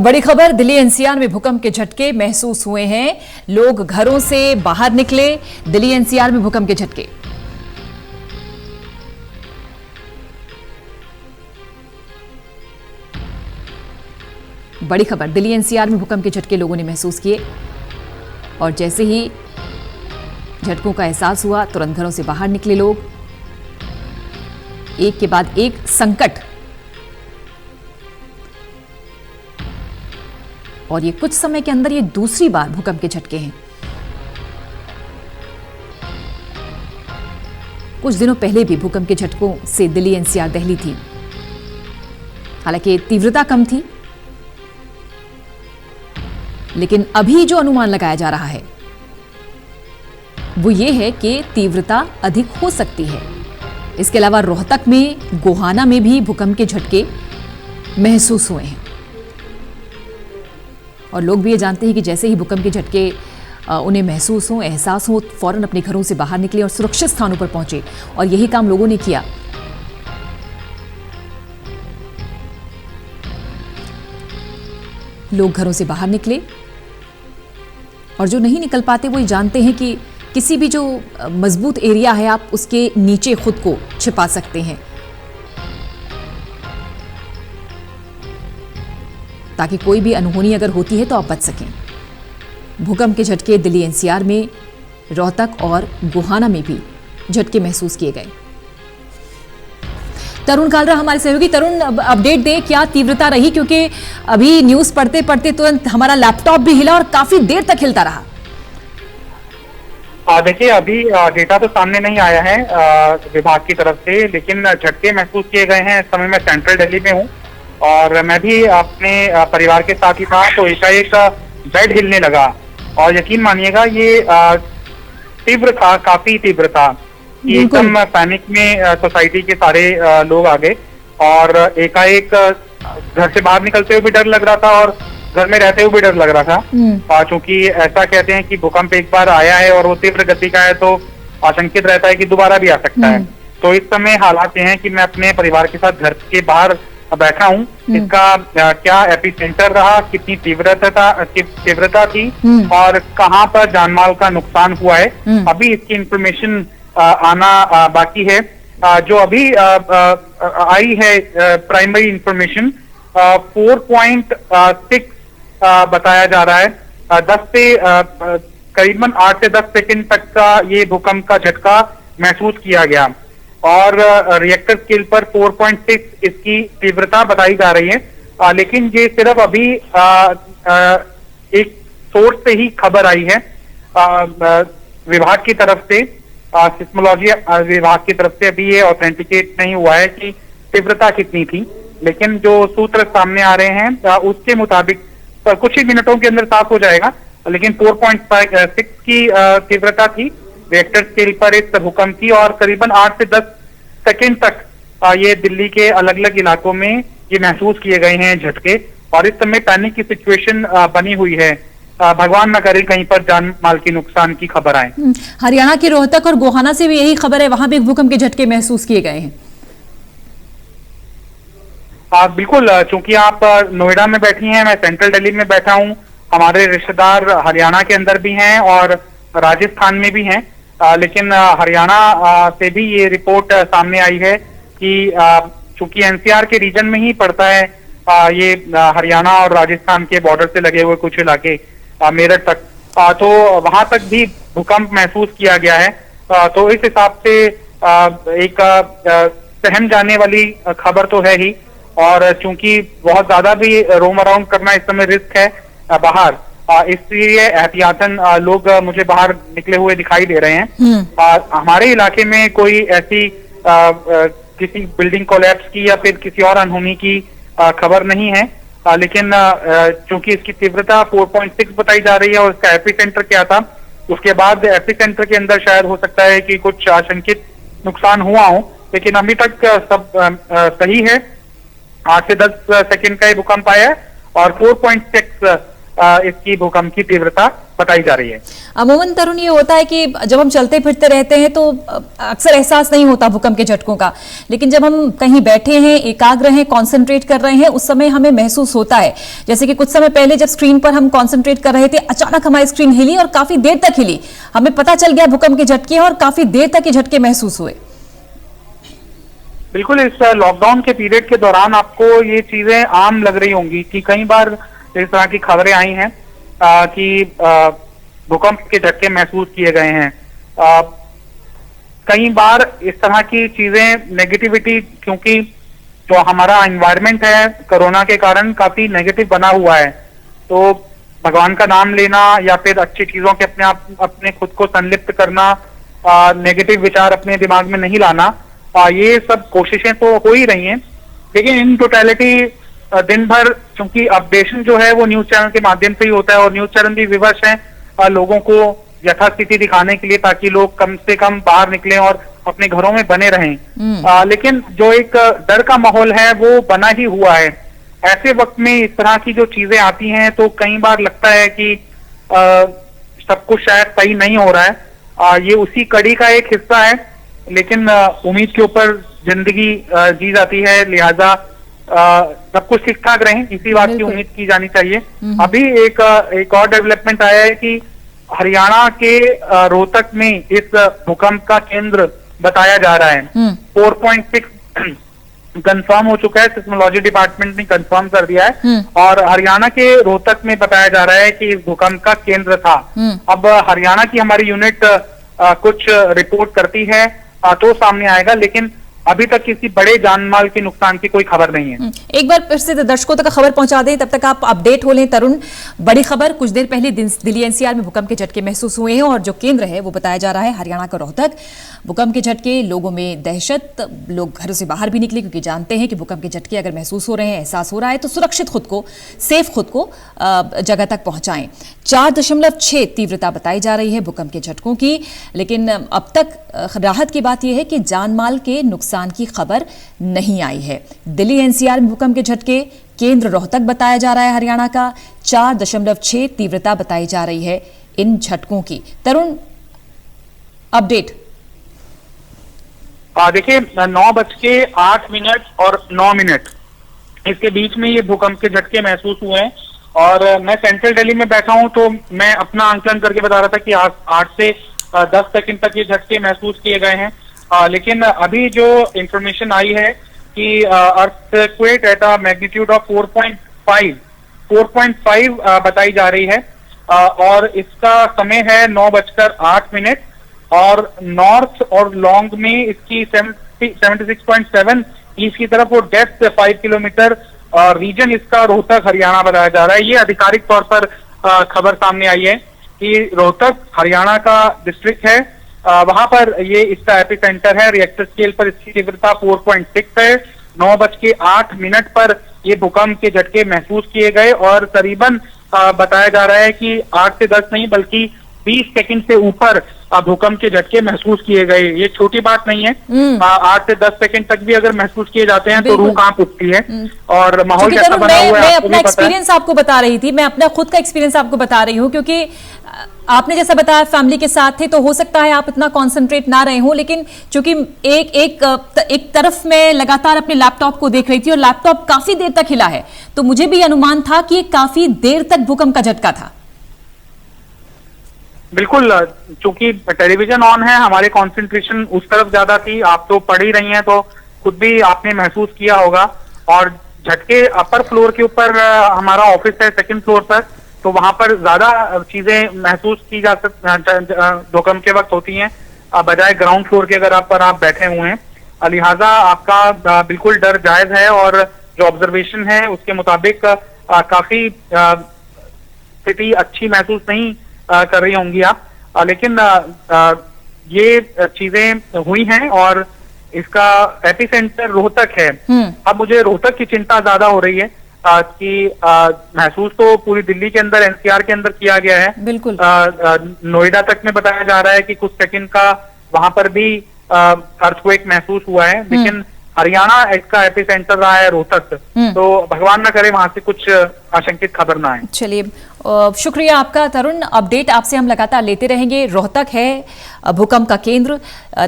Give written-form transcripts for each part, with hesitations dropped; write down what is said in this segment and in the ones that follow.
बड़ी खबर, दिल्ली एनसीआर में भूकंप के झटके महसूस हुए हैं। लोग घरों से बाहर निकले। दिल्ली एनसीआर में भूकंप के झटके। बड़ी खबर, दिल्ली एनसीआर में भूकंप के झटके लोगों ने महसूस किए और जैसे ही झटकों का एहसास हुआ तुरंत घरों से बाहर निकले लोग। एक के बाद एक संकट, और ये कुछ समय के अंदर ये दूसरी बार भूकंप के झटके हैं। कुछ दिनों पहले भी भूकंप के झटकों से दिल्ली एनसीआर दहली थी, हालांकि तीव्रता कम थी, लेकिन अभी जो अनुमान लगाया जा रहा है वो ये है कि तीव्रता अधिक हो सकती है। इसके अलावा रोहतक में, गोहाना में भी भूकंप के झटके महसूस हुए हैं और लोग भी ये जानते हैं कि जैसे ही भूकंप के झटके उन्हें महसूस हो, एहसास हो, फौरन अपने घरों से बाहर निकले और सुरक्षित स्थानों पर पहुंचे, और यही काम लोगों ने किया। लोग घरों से बाहर निकले और जो नहीं निकल पाते वो ये जानते हैं कि किसी भी जो मजबूत एरिया है आप उसके नीचे खुद को छिपा सकते हैं ताकि कोई भी अनहोनी अगर होती है तो आप बच सकें। भूकंप के झटके दिल्ली एनसीआर में, रोहतक और गोहाना में भी झटके महसूस किए गए। तरुण कालरा हमारे सहयोगी। तरुण, अपडेट दें, क्या तीव्रता रही, क्योंकि अभी न्यूज पढ़ते पढ़ते तुरंत हमारा लैपटॉप भी हिला और काफी देर तक हिलता रहा। देखिए, अभी डेटा तो सामने नहीं आया है विभाग की तरफ से, लेकिन झटके महसूस किए गए हैं। इस समय मैं सेंट्रल दिल्ली में हूँ और मैं भी अपने परिवार के साथ ही था, तो एकाएक बेड हिलने लगा और यकीन मानिएगा ये तीव्र था, काफी तीव्र था। एकदम पैनिक में सोसाइटी के सारे लोग आ गए और एकाएक घर से बाहर निकलते हुए भी डर लग रहा था और घर में रहते हुए भी डर लग रहा था। क्योंकि ऐसा कहते हैं कि भूकंप एक बार आया है और वो तीव्र गति का है तो आशंकित रहता है कि दोबारा भी आ सकता है। तो इस समय हालात ये हैं कि मैं अपने परिवार के साथ घर के बाहर बैठा हूँ। इसका क्या एपिसेंटर रहा, कितनी तीव्रता थी और कहाँ पर जानमाल का नुकसान हुआ है, अभी इसकी इंफॉर्मेशन आना बाकी है। जो अभी आई है प्राइमरी इंफॉर्मेशन 4.6 बताया जा रहा है। 10 से करीबन 8 से 10 सेकंड तक का ये भूकंप का झटका महसूस किया गया और रिएक्टर स्केल पर 4.6 इसकी तीव्रता बताई जा रही है। लेकिन ये सिर्फ अभी एक सोर्स से ही खबर आई है, विभाग की तरफ से, सिस्मोलॉजी विभाग की तरफ से अभी ये ऑथेंटिकेट नहीं हुआ है कि तीव्रता कितनी थी, लेकिन जो सूत्र सामने आ रहे हैं उसके मुताबिक कुछ ही मिनटों के अंदर साफ हो जाएगा। लेकिन 4.6 की तीव्रता थी रिएक्टर स्केल पर इस भूकंप की और करीबन 8 से 10 सेकेंड तक ये दिल्ली के अलग अलग इलाकों में ये महसूस किए गए हैं झटके और इस समय पैनिक की सिचुएशन बनी हुई है। भगवान न करे कहीं पर जान माल की नुकसान की खबर आए। हरियाणा के रोहतक और गोहाना से भी यही खबर है, वहां भी भूकंप के झटके महसूस किए गए हैं। बिल्कुल, चूंकि आप नोएडा में बैठी हैं, मैं सेंट्रल दिल्ली में बैठा हूं। हमारे रिश्तेदार हरियाणा के अंदर भी हैं और राजस्थान में भी हैं, लेकिन हरियाणा से भी ये रिपोर्ट सामने आई है कि चूंकि एनसीआर के रीजन में ही पड़ता है ये हरियाणा और राजस्थान के बॉर्डर से लगे हुए कुछ इलाके मेरठ तक, तो वहां तक भी भूकंप महसूस किया गया है। तो इस हिसाब से एक सहम जाने वाली खबर तो है ही, और चूंकि बहुत ज्यादा भी रोम अराउंड करना इस समय रिस्क है बाहर, इसलिए एहतियातन लोग मुझे बाहर निकले हुए दिखाई दे रहे हैं। हमारे इलाके में कोई ऐसी किसी बिल्डिंग कोलैप्स की या फिर किसी और अनहोनी की खबर नहीं है, लेकिन चूंकि इसकी तीव्रता 4.6 बताई जा रही है और इसका एपिसेंटर क्या था, उसके बाद एपिसेंटर के अंदर शायद हो सकता है कि कुछ आशंकित नुकसान हुआ हो, लेकिन अभी तक सब सही है। 8 से 10 सेकंड का ये भूकंप आया है और 4.6 इसकी भूकंप की तीव्रता बताई जा रही है। अमूमन तरुण, ये होता है कि जब हम चलते फिरते रहते हैं तो अक्सर एहसास नहीं होता भूकंप के झटकों का, लेकिन जब हम कहीं बैठे हैं, एकाग्र हैं, कंसंट्रेट कर रहे हैं, उस समय हमें महसूस होता है। जैसे कि कुछ समय पहले जब स्क्रीन पर हम कंसंट्रेट कर रहे थे, अचानक हमारी स्क्रीन हिली और काफी देर तक हिली, हमें पता चल गया भूकंप के झटके और काफी देर तक ये झटके महसूस हुए। बिल्कुल, इस लॉकडाउन के पीरियड के दौरान आपको ये चीजें आम लग रही होंगी कि कई बार इस तरह की खबरें आई हैं कि भूकंप के झटके महसूस किए गए हैं। कई बार इस तरह की चीजें नेगेटिविटी, क्योंकि जो हमारा एनवायरनमेंट है कोरोना के कारण काफी नेगेटिव बना हुआ है, तो भगवान का नाम लेना या फिर अच्छी चीजों के अपने खुद को संलिप्त करना, नेगेटिव विचार अपने दिमाग में नहीं लाना, ये सब कोशिशें तो हो ही रही हैं। लेकिन इन टोटलिटी दिन भर चूंकि अपडेशन जो है वो न्यूज चैनल के माध्यम से ही होता है और न्यूज चैनल भी विवश हैं लोगों को यथास्थिति दिखाने के लिए, ताकि लोग कम से कम बाहर निकलें और अपने घरों में बने रहें। लेकिन जो एक डर का माहौल है वो बना ही हुआ है। ऐसे वक्त में इस तरह की जो चीजें आती हैं तो कई बार लगता है कि सब कुछ शायद सही नहीं हो रहा है। ये उसी कड़ी का एक हिस्सा है, लेकिन उम्मीद के ऊपर जिंदगी जी जाती है, लिहाजा सब कुछ ठीक ठाक रहे, इसी बात की उम्मीद की जानी चाहिए। अभी एक और डेवलपमेंट आया है कि हरियाणा के रोहतक में इस भूकंप का केंद्र बताया जा रहा है। 4.6 कंफर्म हो चुका है, सिस्मोलॉजी डिपार्टमेंट ने कंफर्म कर दिया है और हरियाणा के रोहतक में बताया जा रहा है कि इस भूकंप का केंद्र था। अब हरियाणा की हमारी यूनिट कुछ रिपोर्ट करती है तो सामने आएगा, लेकिन अभी तक किसी बड़े जानमाल के नुकसान की कोई खबर नहीं है। एक बार फिर से दर्शकों तक खबर पहुंचा दें, तब तक आप अपडेट हो लें। तरुण, बड़ी खबर, कुछ देर पहले दिल्ली एनसीआर में भूकंप के झटके महसूस हुए हैं और जो केंद्र है वो बताया जा रहा है हरियाणा का रोहतक। भूकंप के झटके, लोगों में दहशत, लोग घरों से बाहर भी निकले क्योंकि जानते हैं कि भूकंप के झटके अगर महसूस हो रहे हैं, एहसास हो रहा है, तो सुरक्षित खुद को, सेफ खुद को जगह तक पहुंचाएं। 4.6 तीव्रता बताई जा रही है भूकंप के झटकों की, लेकिन अब तक राहत की बात यह है कि जानमाल के नुकसान की खबर नहीं आई है। दिल्ली एनसीआर में भूकंप के झटके, केंद्र रोहतक बताया जा रहा है हरियाणा का, 4.6 तीव्रता बताई जा रही है इन झटकों की। तरुण, अपडेट। देखिए, 9:08 और 9 इसके बीच में ये भूकंप के झटके महसूस हुए हैं और मैं सेंट्रल दिल्ली में बैठा हूं, तो मैं अपना आंकलन करके बता रहा था कि 8 से 10 सेकंड तक ये झटके महसूस किए गए हैं। लेकिन अभी जो इंफॉर्मेशन आई है कि earthquake at a magnitude of 4.5 बताई जा रही है और इसका समय है 9:08 और नॉर्थ और लॉन्ग में इसकी 76.7 ईस्ट की तरफ और डेप्थ 5 किलोमीटर रीजन इसका रोहतक हरियाणा बताया जा रहा है। ये आधिकारिक तौर पर खबर सामने आई है कि रोहतक हरियाणा का डिस्ट्रिक्ट है, वहां पर ये इसका एपिसेंटर है। रिएक्टर स्केल पर इसकी तीव्रता 4.6 है। 9:08 पर ये भूकंप के झटके महसूस किए गए और करीबन बताया जा रहा है कि 8 से 10 नहीं बल्कि 20 सेकंड से ऊपर भूकंप के झटके महसूस किए गए। ये छोटी बात नहीं है। 8 से 10 सेकंड तक भी अगर महसूस किए जाते हैं तो रूह कांप उठती है और माहौल कैसा बना हुआ है। मैं अपना एक्सपीरियंस आपको बता रही थी, मैं अपना खुद का एक्सपीरियंस आपको बता रही हूँ, क्योंकि आपने जैसा बताया फैमिली के साथ थे तो हो सकता है आप इतना कॉन्सेंट्रेट ना रहे हो, लेकिन चूंकि एक तरफ मैं लगातार अपने लैपटॉप को देख रही थी और लैपटॉप काफी देर तक हिला है, तो मुझे भी अनुमान था कि काफी देर तक भूकंप का झटका था। बिल्कुल, चूंकि टेलीविजन ऑन है, हमारे कंसंट्रेशन उस तरफ ज्यादा थी। आप तो पढ़ ही रही हैं तो खुद भी आपने महसूस किया होगा। और झटके अपर फ्लोर के ऊपर हमारा ऑफिस है, सेकंड फ्लोर पर, तो वहां पर ज्यादा चीजें महसूस की जा भूकंप के वक्त होती हैं बजाय ग्राउंड फ्लोर के अगर आप बैठे हुए हैं। लिहाजा आपका बिल्कुल डर जायज है और जो ऑब्जर्वेशन है उसके मुताबिक काफी स्थिति अच्छी महसूस नहीं कर रही होंगी आप, लेकिन ये चीजें हुई हैं और इसका एपिसेंटर रोहतक है। अब मुझे रोहतक की चिंता ज्यादा हो रही है कि महसूस तो पूरी दिल्ली के अंदर, एनसीआर के अंदर किया गया है। बिल्कुल। नोएडा तक में बताया जा रहा है कि कुछ सेकंड का वहां पर भी अर्थक्वेक महसूस हुआ है, लेकिन हरियाणा इसका एपिसेंटर रहा है रोहतक, तो भगवान न करे वहां से कुछ आशंकित खबर ना आए। चलिए, शुक्रिया आपका तरुण। अपडेट आपसे हम लगातार लेते रहेंगे। रोहतक है भूकंप का केंद्र,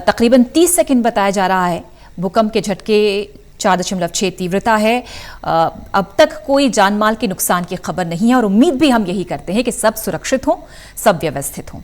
तकरीबन 30 सेकंड बताया जा रहा है। भूकंप के झटके 4.6 तीव्रता है। अब तक कोई जानमाल के नुकसान की खबर नहीं है और उम्मीद भी हम यही करते हैं कि सब सुरक्षित हों, सब व्यवस्थित हों।